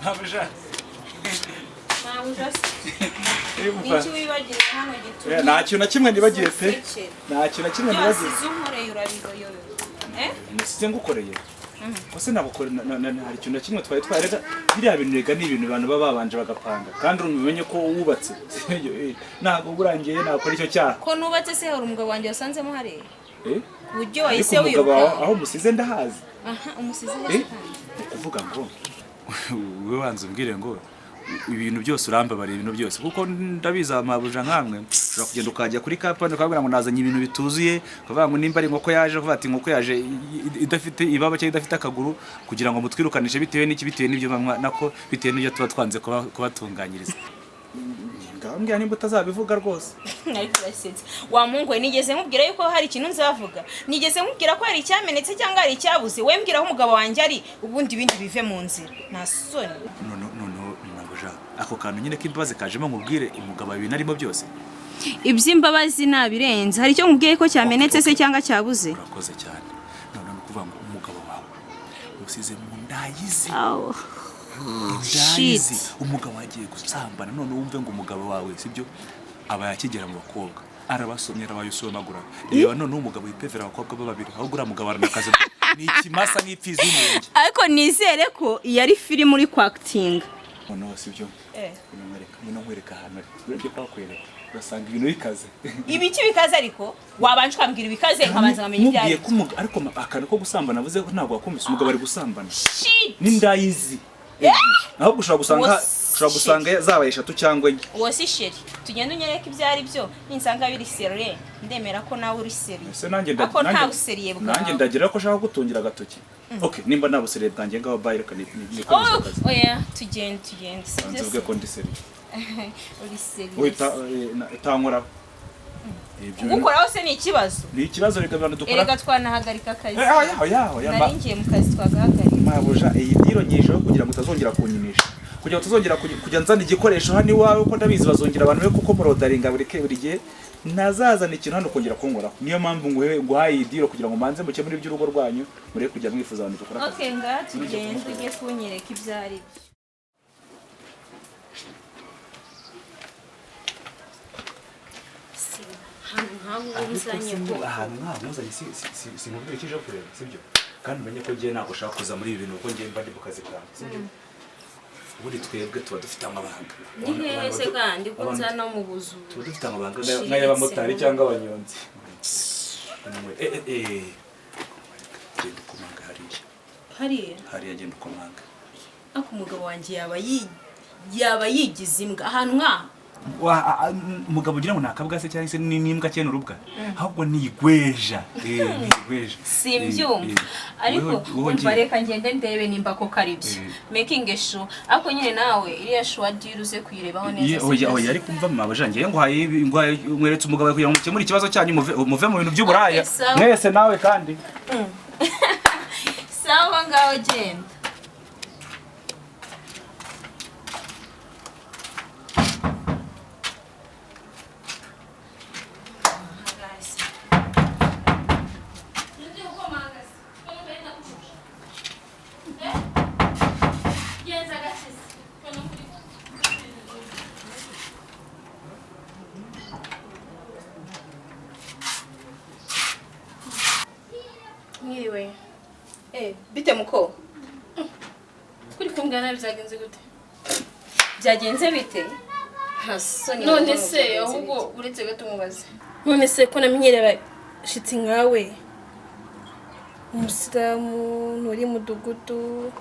Ntabasha. Niki wibagire hano gituma. Nta kintu na kimwe nibagiye pe. Nta kintu na kimwe nibagiye. Yasize unkoreye urabigoyo. Nisize ngukoreye. Kose nabukore hari ikintu na kimwe twari twarega biriya bintu rega ni ibintu abantu baba babanje bagapanga kandi urumenye ko wubatse. Ntago burangiye nakora icyo cyaha. Ko nubatse se hari umugabo wanjye wasanzemo hare. Uburyo wahise wiruka. Umugabo aho musize ndahazi. Umusize hese. Kuvuga ngo we wanze umbwire ngo ibintu byose urambabara ibintu byose kuko ndabiza amabuja nkamwe ushobora kugenda ukajya kuri kapani ukabwira ngo nazanye ibintu bituzuye ukavuga ngo nimba ari inkoko yaje kuvuga ati inkoko yaje idafite ibaba cyangwa idafite akaguru kugira ngo mutwirukanishe bitewe n'iki bitewe n'ibyo nako bitewe n'ibyo tuba twanze kubatunganyiriza. Ngambwira nimba utazabivuga rwose. Ariko basetsa wa Mungu nigeze nkubwira yuko hari ikintu nzavuga nigeze nkubwira ko hari icyamenetse cyangwa hari icyabuze wembwira aho umugabo wanjye ari ubundi bindi bive mu nzira nta soni. Ako kantu nyine k'imbabazi kajemo nkubwire umugabo ibintu arimo byose. Iby'imbabazi nabirenze hari icyo nkubwiye ko cyamenetse se cyangwa cyabuze. Urakoze cyane. None nukuvuga ngo umugabo wawe usize mu ndayizi. Ndayizi umugabo agiye gusambana none wumve ngo umugabo wawe sibyo aba yakigera mu bakobwa arabasomye arabayusomagura reba none umugabo yipevera abakobwa babiri aho gura mugabo aranakaze ni ikimasa n'ipfizi y'umurenge. Ariko nizere ko yari film uri acting. No sibyo nkwereka hano urebye kwakwereka urasanga ibintu bikaze. Ibiki bikaze ariko wabanje kwambwira ibikaze nkabanza nkamenya ibyaye. Ariko akana ko gusambana navuze ko ntabwo wakumvise umugabo ari gusambana n'indayizi. Aho ushobora gusanga zabaye 3 cyangwa 4. Wose sheri tugenda unyereka ibyari byo ninsanga biri seriye ndemera ko nawe uri seriye. Ese nanjye ndagira ko shaka gutungira agatoki. Okay nimba nabuseriye bwanjye ngaho bayireka ni oya tugende sibyo nzubwe ko ndi seriye. Uri seriye. Wita tankora. Gukoraho se ni ikibazo. Ni ikibazo reka abantu dukora. Erega twanahagarika akazi. Oya. Naringiye mu kazi twagahagarika. Mabuja iyi diro nyisho kugira ngo utazongera kunyinisha. Kugira ngo utazongera kujya nzana igikoresho hano iwawe ko ndabizi bazongera abantu be kuko morodaringa buri gihe nazazana ikintu hano kongera kungoraho. Niyo mpamvu nguhaye iyi diro kugira ngo manze muke muri by'urugo rwanyu muri kujya mwifuza abantu dukora. Okay ngati tugende tujye kunyereka ibyari. Si mubwira ikije kureba sibyo kandi umenye ko giye nako shaka kuza muri ibintu uko ngiye mbandi bukazi kawe sibyo ubundi twebwe tuba dufite amabanga ni hese kandi kunza no mu buzu tuba dufite amabanga n'ay'abamotari cyangwa abanyonzi genda ukomanga hariya genda ukomanga ako umugabo wanjye yaba yigize imbwa ahantu nkaha umugabo ugira ngo nakabwa se cyangwa se n'imbwa cyane urubwa ahubwo nigweja simbyumva ariko umva reka ngende ndebe nimba ko karibyo making sure ako nyine nawe iriya shwa diruze kuyirebaho neza oya ari kumva mabaje ngiye nguhaye mweretse umugabo kugira ngo mukemure ikibazo cyanyu muve mu bintu by'uburaya mwese nawe kandi sawa ngaho genda. Mwiriwe. Bite muko? Kuri kumbwana byagenze gute? Byagenze bite? Hasoni. None se ahubwo uretse gato mubaze. None se ko namenyereba shitsi nkawe. Umusilamu nuri mudugudu.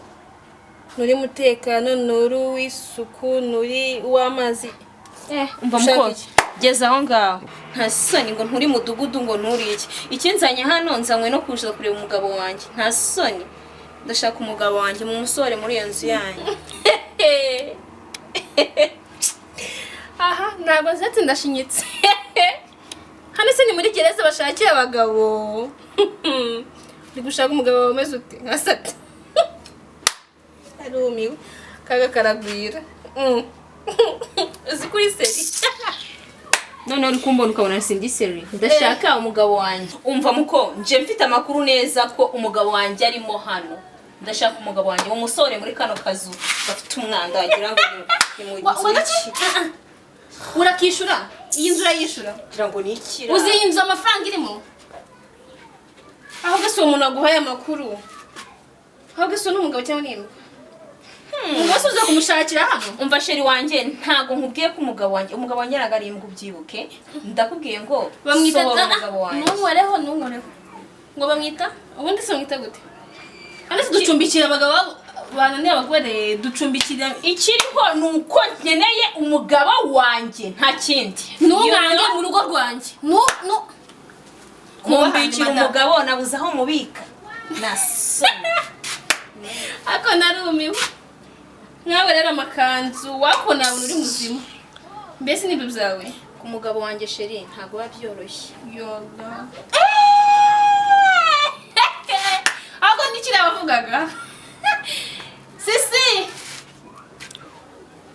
Nuri mutekano nuri w'isuku nuri w'amazi. Umva muko. Geza aho ngaho nta soni ngo nturi mudugudu ngo nturi ikinzanye hano nzanywe no kuza kureba umugabo wanjye nta soni ndashaka umugabo wanjye mu musore muri iyo nzu yanyu. Aha ntabwo nzatse ndashinyitse hano se ni muri gereza bashakiye abagabo uri gushaka umugabo wameze ute nka sata arumiwe kaga karagwira uzi kuri seri none uri kumbona ukabona sindi seri ndashaka umugabo wanjye umva muko nje mfite amakuru neza ko umugabo wanjye arimo hano ndashaka umugabo wanjye umusore muri kano kazu bafite umwanda wagira ngo ni mu gihe urakishura iyi nzu urayishura kugira ngo ni ikira uzi iyi nzu amafaranga irimo aho gase umuntu aguhaye amakuru aho gase n'umugabo cyangwa n'imbwa umugabo uza kumushakira hano umva sheri wanjye ntago nkubwiye ko umugabo wanjye ntago ari imbwa ubyibuke ndakubwiye ngo bamwita umugabo wanjye ntunkoreho ngo bamwita ubundi se bamwita gute kandi se ducumbikira abagabo bananiye abagore ducumbikira ikiriho ni uko nkeneye umugabo wanjye nta kindi ntubange mu rugo rwanjye kumbikira umugabo nabuze aho mubika nasoni ako narumiwe nkawe rero amakanzu wako nawe uri muzima mbese nibyo byawe ku mugabo wanjye sheri ntago biba byoroshye yoga ako nikira bavugaga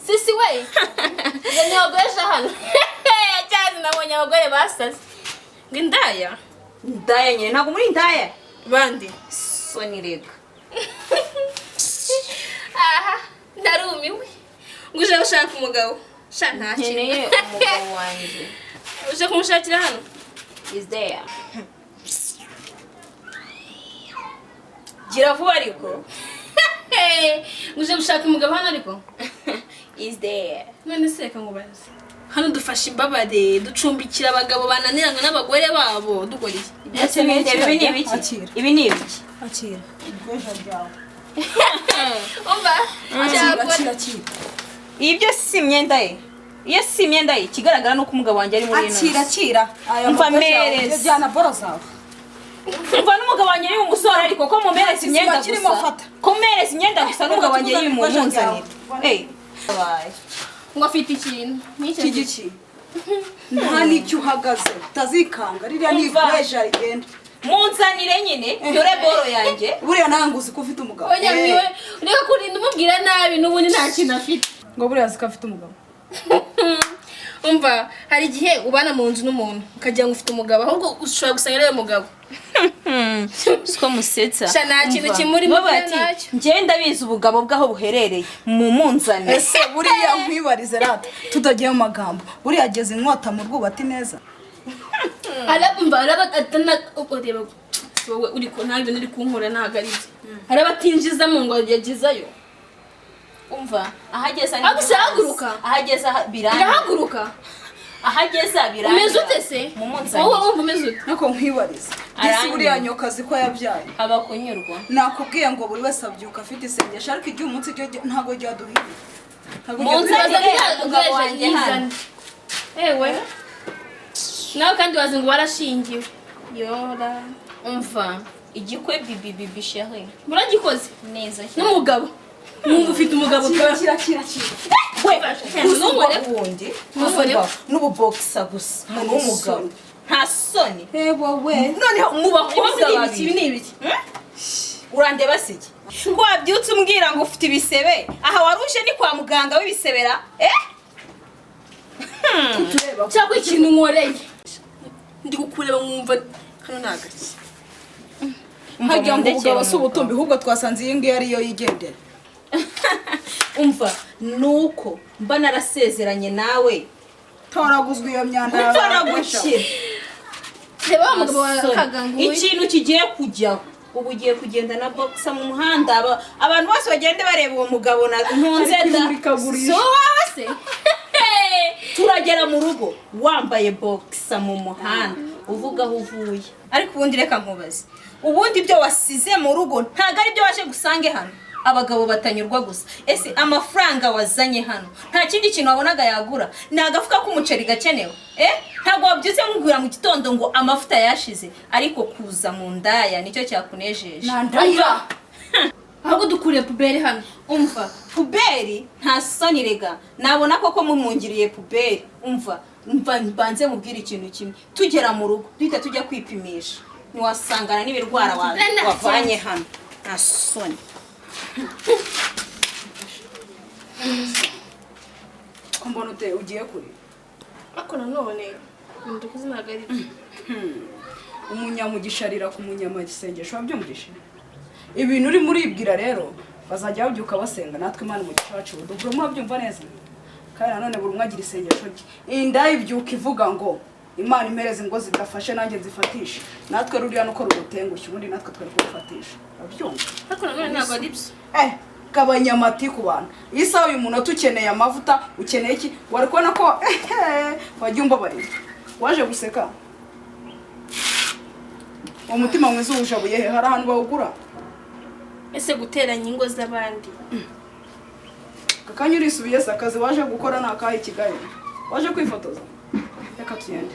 sisi we ni wagoresha hano cyane nabonye abagore basaze ngo indaya nyine ntago muri indaya bandi soni rega aha ndarumiwe ngo uje gushaka umugabo sha nkeneye umugabo wanjye uje kumushakira hano is there gira vuba ariko ngo uje gushaka umugabo hano ariko is there none se reka ngo baze hano dufashe imbabare ducumbikira abagabo bananiranywe n'abagore babo dukora iki ibi ni ibiki akira igweja ryawe umva ibyo si imyenda ye iyo si imyenda ye ikigaragara nuko umugabo wanjye ari muri ino akira umva mereza jyana boro zawe umva n'umugabo wanjye ari umusore ariko ko mumereza imyenda gusa ko mumereza imyenda gusa n'umugabo wanjye ari umunzanira ngo afite ikintu n'iki nta n'icyo uhagaze utazikanga ririya ni igweja rigenda munzanire nyine dore boro yanjye buriya nange uzi ko ufite umugabo oya mwiwe reka kurinda umubwira nabi n'ubundi nta kintu afite ngo buriya azi ko afite umugabo umva hari igihe ubana mu nzu n'umuntu ukagira ngo ufite umugabo ahubwo ushobora gusanga ariwe mugabo siko musetsa sha nta kintu kimuri mu nacyo njyewe ndabizi ubugabo bw'aho buherereye mu munzanire ese buriya nkwibarize rata tudagiye mu magambo buriya ageze inkota mu rwubati neza arabumva arabatana ureba wowe uri ko ntabwo uri kunkora ntago ari byo arabatinjizamo ngo yagezayo umva ahageza agusahaguruka ahageza biranga irahaguruka ahageza biranga umeze ute se mu munzanire wowe wumva umeze ute nako nkwibarize ese buriya nyokazi ko yabyaye aba kunyurwa nakubwiye ngo buri wese abyuka afite isengesho ariko igihe umunsi ntabwo ryaduhira munzanire umugabo wanjye hano ewe nawe kandi wazi ngo warashingiwe yora umva igikwe bibi chérie muragikoze neza n'umugabo numva ufite umugabo kira we wundi n'ububokisa gusa umuntu w'umugabo nta soni wowe noneho mubakobwa babiri ibi ni ibiki urandeba siki ngo wabyutse umbwira ngo ufite ibisebe aha waruje ni kwa muganga w'ibisebera cyangwa ikintu nkoreye ndi kukureba mwumva hano nagaki hajya ngo ubugabo si ubutumbi ahubwo twasanze iyi ngiyi ariyo yigendera umva nuko mba narasezeranye nawe toraguzwa iyo myanda yawe toragukira reba umugabo wakaganguye ikintu kigiye kujyaho ubu ugiye kugenda na boxa mu muhanda abantu bose bagende bareba uwo mugabo na ntunze da so se turagera mu rugo wambaye boxa mu muhanda uvuga aho uvuye ariko ubundi reka nkubaze ubundi ibyo wasize mu rugo ntago ari byo waje gusange hano abagabo batanyurwa gusa ese amafaranga wazanye hano nta kindi kintu wabonaga yagura ni agafuka k'umuceri gakenewe ntabwo wabyutse nkubwira mu gitondo ngo amafuta yashize ariko kuza mu ndaya nicyo cyakunejeje ndaya ahubwo dukuriye puberi hano umva puberi nta soni rega nabona koko mumungiriye puberi umva mbanze mubwira ikintu kimwe tugera mu rugo duhita tujya kwipimisha ntiwasangana n'ibirwara wavanye hano nta soni ko mbona ugiye kure ariko nanone ndukuzi nagari umunyamugisha arira ku munyamagisengesho wabyumvise ibintu uri muribwira rero bazajya babyuka basenga natwe Imana mu gicacu dubwo mwabyumva neza kandi nanone buri umwe agira isengesho rye inda ibyuka ivuga ngo Imana impereze ngo zidafashe nanjye nzifatisha natwe ruriya nuko rugutengushye ubundi natwe twari kurufatisha abyumva ariko nanone ntabwo ari byo gabanya amati ku bantu isaha uyu muntu ukeneye amavuta ukeneye iki wari kubona ko wajya umbabarira waje guseka umutima mwiza uwujabuye he hari ahantu bawugura ese guteranya ingo z'abandi kakanya urisubiye se akazi waje gukora ni akahe i Kigali waje kwifotoza reka tugende